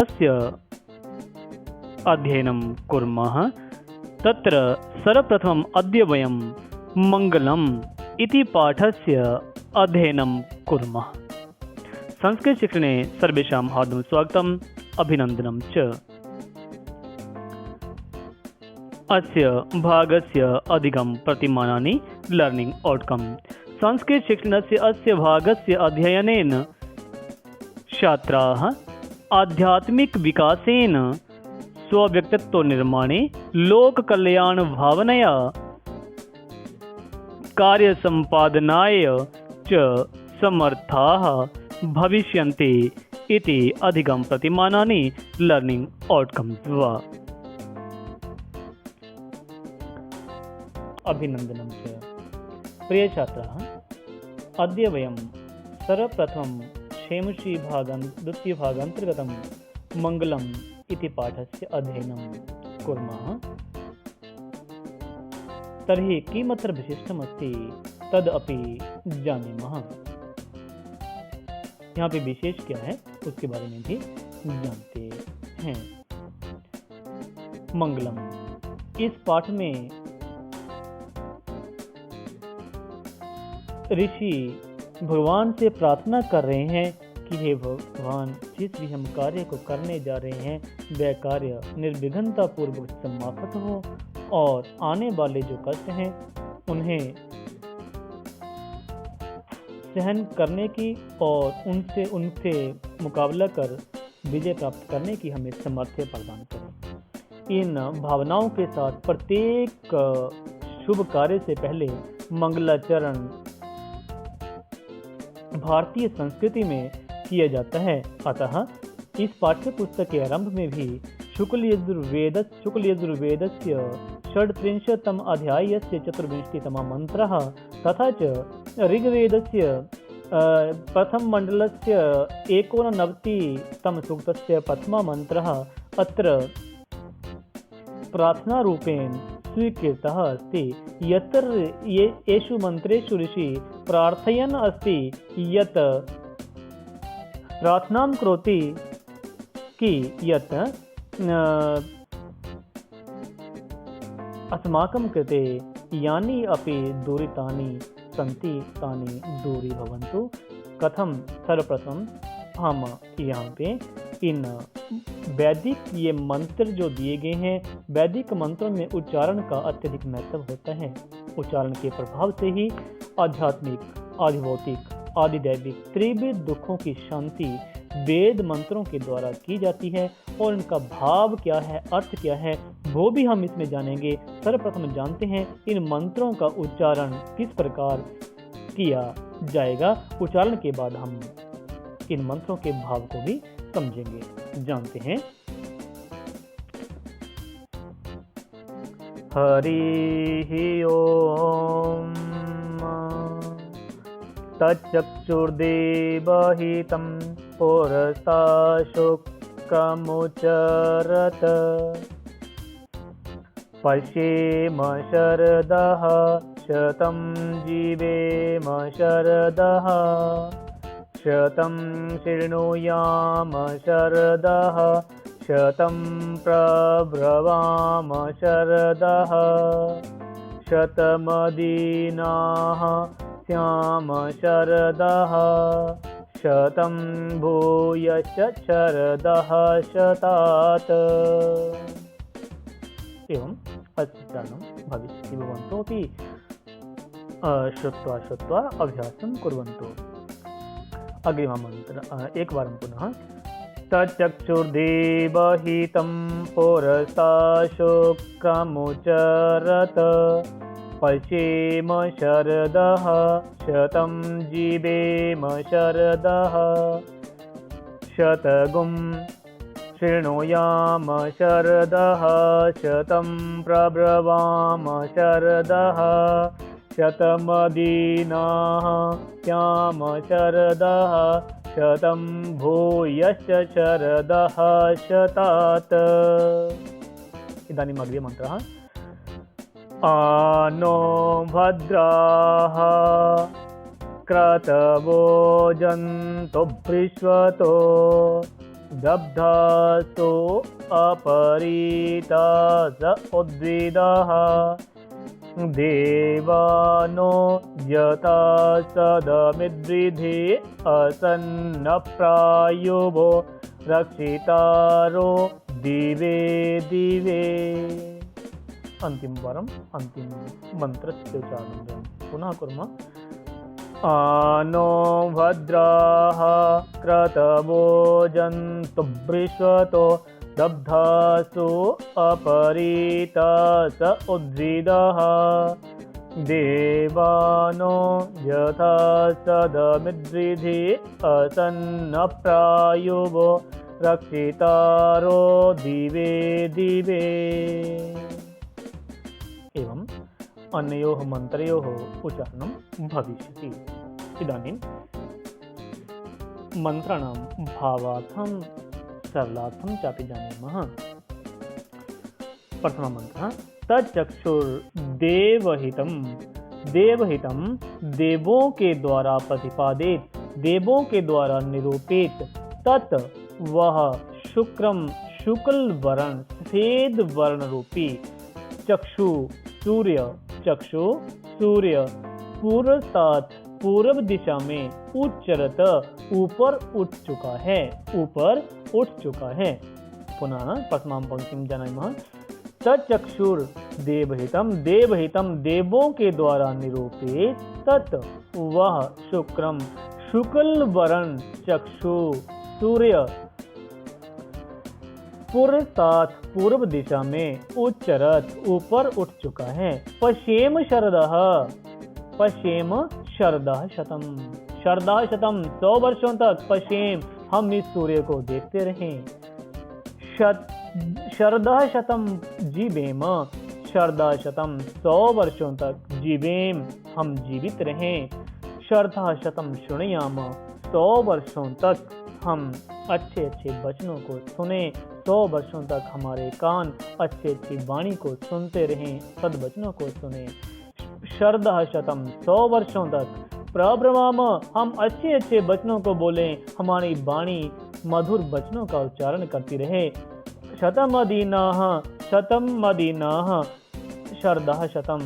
पाठस्य अध्ययनं कुर्मः। तत्र सर्वप्रथमम् अद्य वयं मङ्गलम् इति पाठस्य अध्ययनं कुर्मः। संस्कृतशिक्षणे सर्वेषां हार्दं स्वागतम्, अभिनन्दनं च। अस्य भागस्य अधिकं प्रतिमानानि लर्निङ्ग् औट्कम्। संस्कृतशिक्षणस्य अस्य भागस्य अध्ययनेन छात्राः आध्यात्मिकविकासेन, स्वव्यक्तित्वनिर्माणे, लोककल्याणभावनया, कार्यसम्पादनाय च समर्थाः भविष्यन्ति इति अधिकं प्रतिमानानि लर्निङ्ग् औट्कम्स् वा। अभिनन्दनं च। प्रियछात्राः, अद्य वयं सर्वप्रथमं द्वितीयभागान्तर्गतं मङ्गलम् इति पाठस्य अध्ययनं कुर्मः। तर्हि किमत्र विशिष्टमस्ति तदपि जानीमः। यहाँ पे विशेष क्या है उसके बारे में भी जानते हैं। मंगलम, इस पाठ में ऋषि भगवान से प्रार्थना कर रहे हैं कि हे भगवान, जिस भी हम कार्य को करने जा रहे हैं वह कार्य निर्विघ्नता पूर्वक समाप्त हो और आने वाले जो कष्ट हैं उन्हें सहन करने की और उनसे मुकाबला कर विजय प्राप्त करने की हमें सामर्थ्य प्रदान करें। इन भावनाओं के साथ प्रत्येक शुभ कार्य से पहले मंगलाचरण भारतीय संस्कृति में किया जाता है। अतः इस पाठ्य पुस्तक के आरंभ में भी शुक्लयजुर्वेदस्य षड्त्रिंशतम अध्यायस्य 24तमः मन्त्रः तथा च ऋग्वेदस्य प्रथम मण्डलस्य 89तम सूक्तस्य प्रथमः मन्त्रः अत्र प्रार्थनारूपेण स्वीकृतः अस्ति। यत्र येषु मन्त्रेषु ऋषि प्रार्थयन् अस्ति यत् प्रार्थनां करोति कि यत् अस्माकं कृते यानि अपि दुरितानि सन्ति तानि दूरी भवन्तु। कथम, सर्वप्रथम हम यहाँ पे इन वैदिक ये मंत्र जो दिए गए हैं, वैदिक मंत्रों में उच्चारण का अत्यधिक महत्व होता है। उच्चारण के प्रभाव से ही आध्यात्मिक, आधिभौतिक, आदिदैविक त्रिविध दुखों की शांति वेद मंत्रों के द्वारा की जाती है। और इनका भाव क्या है, अर्थ क्या है, वो भी हम इसमें जानेंगे। सर्वप्रथम जानते हैं इन मंत्रों का उच्चारण किस प्रकार किया जाएगा। उच्चारण के बाद हम इन मंत्रों के भाव को भी समझेंगे। जानते हैं। हरि ओम तच्चक्षुर्देवहितं पुरस्ता शुकमुचरत पश्येम शरदः शतं जीवेम शरदः शतं शृणुयाम शरदः शतं प्रब्रवाम शरदः शतमदीनाः स्याम शरदः शतं भूयश्च शरदः शतात्। एवं अस्मरणं भविष्यति। भवन्तोऽपि श्रुत्वा अभ्यासं कुर्वन्तु। अग्रिमः मन्त्रः एकवारं पुनः। तच्चक्षुर्देवहितं पुरस्ता शुकमुचरत पश्येम शरदः शतं जीवेम शरदः शतगुं शृणुयाम शरदः शतं प्रब्रवाम शरदः शतमदीनाः स्याम शरदः शतं भूयश्च शरदः शतात्। इदानीम् अग्रिमः मन्त्रः। आनो भद्राः क्रतवो जन्तु बृहस्पतो दब्धासो अपरीता स उद्विदः देवानो यथा सदमिद्रिधे असन्नप्रायुवो रक्षितारो दिवे दिवे। अंतिम मंत्रस्य उच्चारणं पुनः कुर्मः। आनो भद्राः क्रतवो जन्तु बृष्वतो दब्धासु अपरीता स उद्विदः देवानो यथा सदमिद्रिधि असन्नप्रायुवो रक्षितारो दिवे दिवे। एवं अन्योः मन्त्रयोः उच्चारणं भविष्यति। इदानीं मन्त्राणां भावार्थं सरलार्थं चापि जानीमः। प्रथममन्त्रः तच्चक्षुर्देवहितं। देवहितं देवों के द्वारा प्रतिपादित, देवों के द्वारा निरूपित। तत् वह शुक्रम शुक्ल वर्ण सफेद वर्ण रूपी चक्षु सूर्य, चक्षु सूर्य पूर्वतात् पूर्व दिशा में उच्चरत ऊपर उठ चुका है, ऊपर उठ चुका है। पुनः प्रथमां पंक्तिं जानीमः। तच्चक्षुर देवहितं। देवहितं देवों के द्वारा निरूपित। तत् वह शुक्रम शुक्ल वर्ण चक्षु सूर्य पूर्वतात् पूर्व दिशा में उच्चरत ऊपर उठ चुका है। पश्येम शरदः। पश्येम शरदः शतम। शरदः शतम 100 वर्षों तक पश्येम हम इस सूर्य को देखते रहें। शरदः शतम जीवेम। शरदः शतम 100 वर्षों तक जीवेम हम जीवित रहें। शरदः शतम शृणुयाम 100 वर्षों तक हम अच्छे अच्छे वचनों को सुने। 100 वर्षों तक हमारे कान अच्छी अच्छी वाणी को सुनते रहें, सद्वचनों को सुने। शरदः शतम 100 वर्षों तक प्रब्रह्म हम अच्छे अच्छे वचनों को बोलें, हमारी वाणी मधुर वचनों का उच्चारण करती रहे। शतम अदीनाः शरदः शतम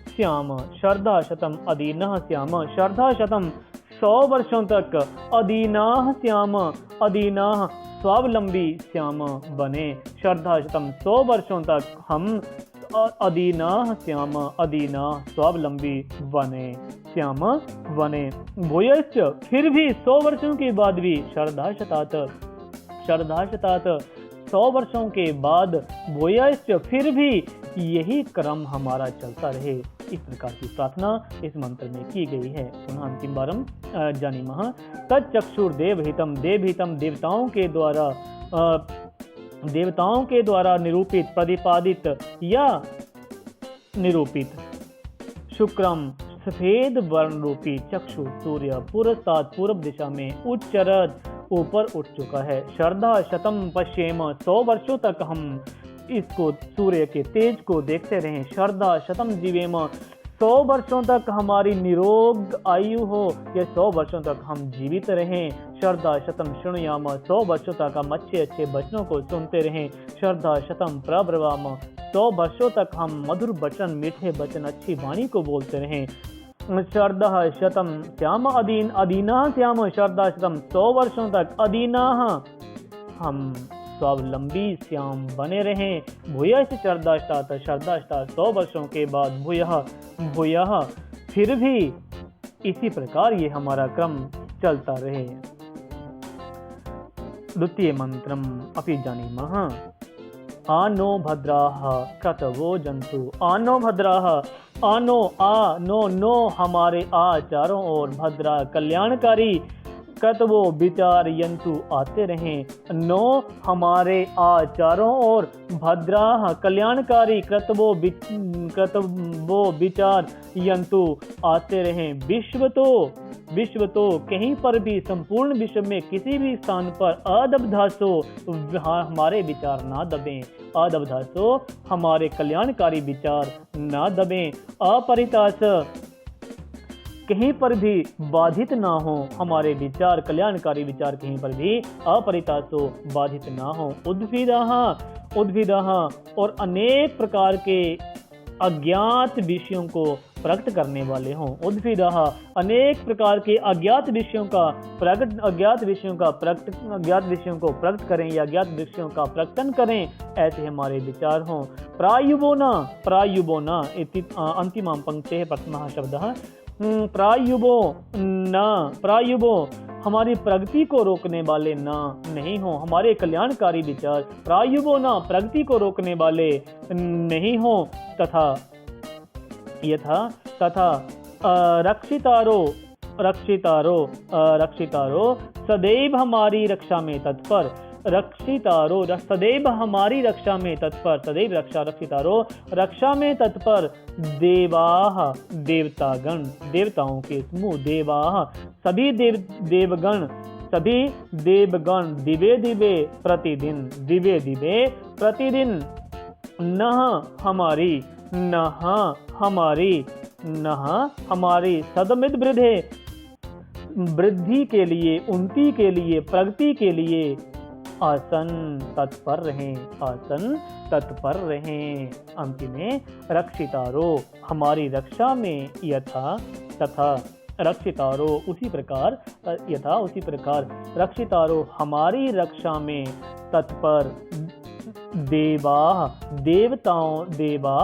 श्याम। शरदः शतम अदीनः श्याम। शरदः शतम 100 वर्षों तक अदीनाः श्याम। अदीनाः स्वावलंबी श्याम बने। शरदः शतम 100 वर्षों तक हम अदीनाः श्याम, अदीनाः स्वावलंबी बने, श्याम बने। भूयश्च फिर भी 100 वर्षों के बाद भी शरदः शतात 100 वर्षों के बाद भूयश्च फिर भी यही क्रम हमारा चलता रहे। इस प्रकार की प्रार्थना इस मंत्र में की गई है। पुनः अंतिम बारम जानीमः। तच्चक्षुर देवहितं। देवहितं देवताओं के द्वारा निरूपित, प्रतिपादित या निरूपित शुक्रम सफेद वर्ण रूपी चक्षु सूर्य पूर्वतात् पूर्व दिशा में उच्चरत ऊपर उठ चुका है। शरदः शतम पश्येम 100 वर्षों तक हम इसको सूर्य के तेज को देखते रहें। शरदः शतम जीवेम 100 वर्षों तक हमारी निरोग आयु हो, या 100 वर्षों तक हम जीवित रहें। शरदः शतम शृणुयाम 100 वर्षों तक हम अच्छे अच्छे वचनों को सुनते रहें। शरदः शतम प्रब्रवाम 100 वर्षों तक हम मधुर वचन, मीठे वचन, अच्छी वाणी को बोलते रहें। शरदः शतम श्याम अदीनाः श्याम। शरदः शतम 100 वर्षों तक अदीनाः हम स्वावलंबी श्याम बने रहें। भूयश्च शरदः शतात 100 वर्षों के बाद भूयः फिर भी इसी प्रकार ये हमारा क्रम चलता रहे। द्वितीय मंत्रम अपि जानीमः। आनो भद्राः क्रतवो जन्तु। आनो भद्राः। आनो नो हमारे चारों ओर भद्रा कल्याणकारी क्रतवो विचार यंतु आते रहें। नो हमारे चारों ओर भद्राः कल्याणकारी क्रतवो विचार यंतु आते रहें। विश्व तो कहीं पर भी, संपूर्ण विश्व में किसी भी स्थान पर अदब्धासो हमारे विचार ना दबें। अदब्धासो हमारे कल्याणकारी विचार ना दबें। अपरितास कहीं पर भी बाधित ना हो, हमारे विचार कल्याणकारी विचार कहीं पर भी अपरितासो बाधित ना हो। उद्भिदः और अनेक प्रकार के अज्ञात विषयों को प्रकट करने वाले हों। उद्भिदः अनेक प्रकार के अज्ञात विषयों को प्रकट करें या अज्ञात विषयों का प्रकटन करें, ऐसे हमारे विचार हों। प्रायुबो न इति अंतिमां पंक्तेः प्रथमः शब्दः। प्रायुबो हमारी प्रगति को रोकने वाले ना नहीं हो, हमारे कल्याणकारी विचार प्रायुबो ना प्रगति को रोकने वाले नहीं हो। तथा रक्षितारो सदैव हमारी रक्षा में तत्पर। सदैव हमारी रक्षा में तत्पर, सदैव रक्षा में तत्पर। देवतागण देवताओं के समूह, सभी देवगण दिवे प्रतिदिन नह हमारी सदमिद वृद्धि के लिए, उन्नति के लिए, प्रगति के लिए आसन तत्पर रहें। अंतिम में रक्षितारो हमारी रक्षा में तथा रक्षितारो उसी प्रकार रक्षितारो हमारी रक्षा में तत्पर।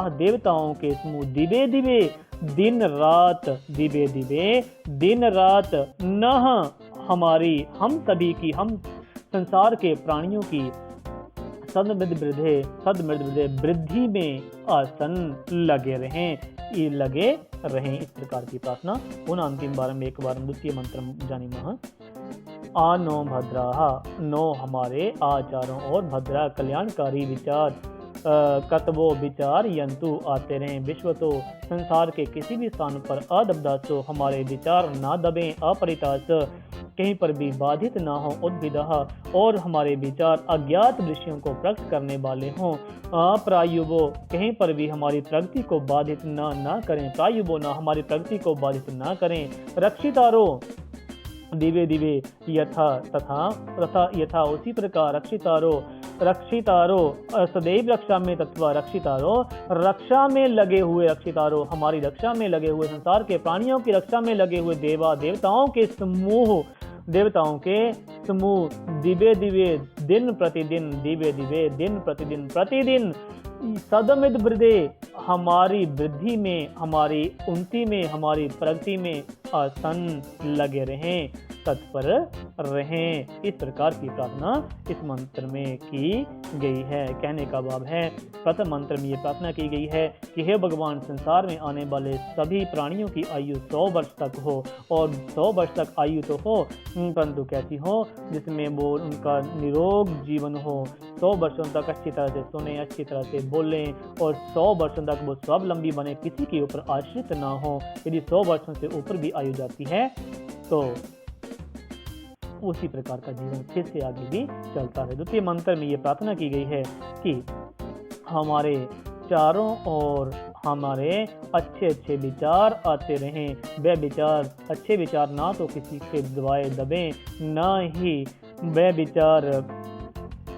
देवताओं के समूह दिवे दिन रात नह हमारी हम सभी की, हम संसार के प्राणियों की सदमृद वृद्धि में आसन लगे रहें। इस प्रकार की प्रार्थना पुनः अंतिम बार में एक बार द्वितीय मंत्र जानीमः। आनो भद्राः नो हमारे आचारों और भद्रा कल्याणकारी विचार कतवो विचार यंतु आते रहें। विश्व तो संसार के किसी भी स्थान पर अदबदासो हमारे विचार ना दबें, अपरितास कहीं पर भी बाधित ना हो। उद्भिदः और हमारे विचार अज्ञात विषयों को प्रकट करने वाले हों। प्रायुबो कहीं पर भी हमारी प्रगति को बाधित ना करें, प्रायुबो ना हमारी प्रगति को बाधित ना करें। रक्षितारो दिवे यथा उसी प्रकार रक्षितारो सदैव रक्षा में तत्व। रक्षा में लगे हुए हमारी रक्षा में लगे हुए, संसार के प्राणियों की रक्षा में लगे हुए देवताओं के समूह दिवे दिन प्रतिदिन सदमिद वृद्धि हमारी वृद्धि में, हमारी उन्नति में, हमारी प्रगति में आसन लगे रहें, तत्पर रहें। इस प्रकार की प्रार्थना इस मंत्र में की गई है। कहने का भाव है, प्रथम मंत्र में ये प्रार्थना की गई है कि हे भगवान, संसार में आने वाले सभी प्राणियों की आयु 100 वर्ष तक हो, और 100 वर्ष तक आयु तो हो, परंतु कैसी हो, जिसमें वो उनका निरोग जीवन हो, 100 वर्षों तक अच्छी तरह से सुने, अच्छी तरह से बोलें, और 100 वर्षों तक वो स्वावलंबी बने, किसी के ऊपर आश्रित ना हो। यदि 100 वर्षों से ऊपर भी आयु जाती है तो उसी प्रकार का जीवन फिर से आगे भी चलता है। द्वितीय मंत्र में ये प्रार्थना की गई है कि हमारे चारों ओर हमारे अच्छे विचार आते रहें। वे विचार, अच्छे विचार ना तो किसी के दबें, ना ही वे विचार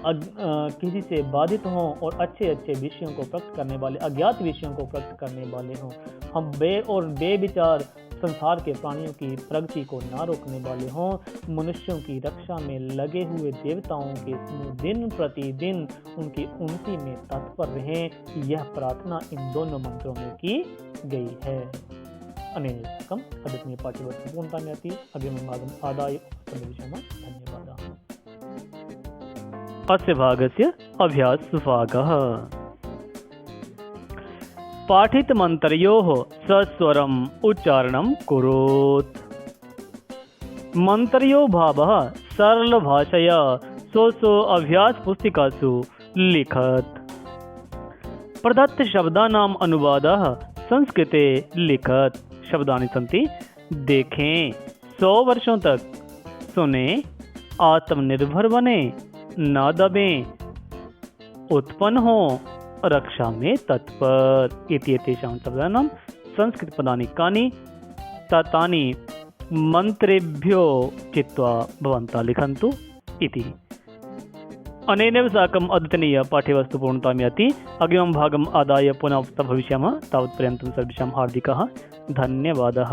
किसी से बाधित हों, और अच्छे विषयों को प्रकट करने वाले, अज्ञात विषयों को प्रकट करने वाले हों। हम बे विचार संसार के प्राणियों की प्रगति को ना रोकने वाले हों। मनुष्यों की रक्षा में लगे हुए देवताओं के समूह दिन प्रतिदिन उनकी उन्नति में तत्पर रहें। यह प्रार्थना इन दोनों मंत्रों में की गई है। अनेकम अद्वितीय पाठ्यवस्तु पूर्णता में आती अग्रिमभागम् आदाय विषयः। धन्यवादाः। अस्य भागस्य अभ्यासभागः। पाठित मंत्रयोः सस्वरम् उच्चारणं कुरुत्। मंत्रयो भावः सरल भाषया सो अभ्यास पुस्तिकासु लिखत्। प्रदत्त शब्दानाम् अनुवादः संस्कृते लिखत्। शब्दानि सन्ति। देखें, 100 वर्षों तक सुने, आत्मनिर्भर बने, न दबें, उत्पन्न हो, रक्षा में तत्पर। इति एतेषां शब्दानां संस्कृतपदानि कानि तानि मन्त्रेभ्यो चित्वा भवन्तः लिखन्तु इति। अनेनैव साकम् अद्यतनीयपाठ्यवस्तु पूर्णतां याति। अग्रिमं भागम् आदाय पुनः भविष्यामः। तावत्पर्यन्तं सर्वेषां हार्दिकः धन्यवादः।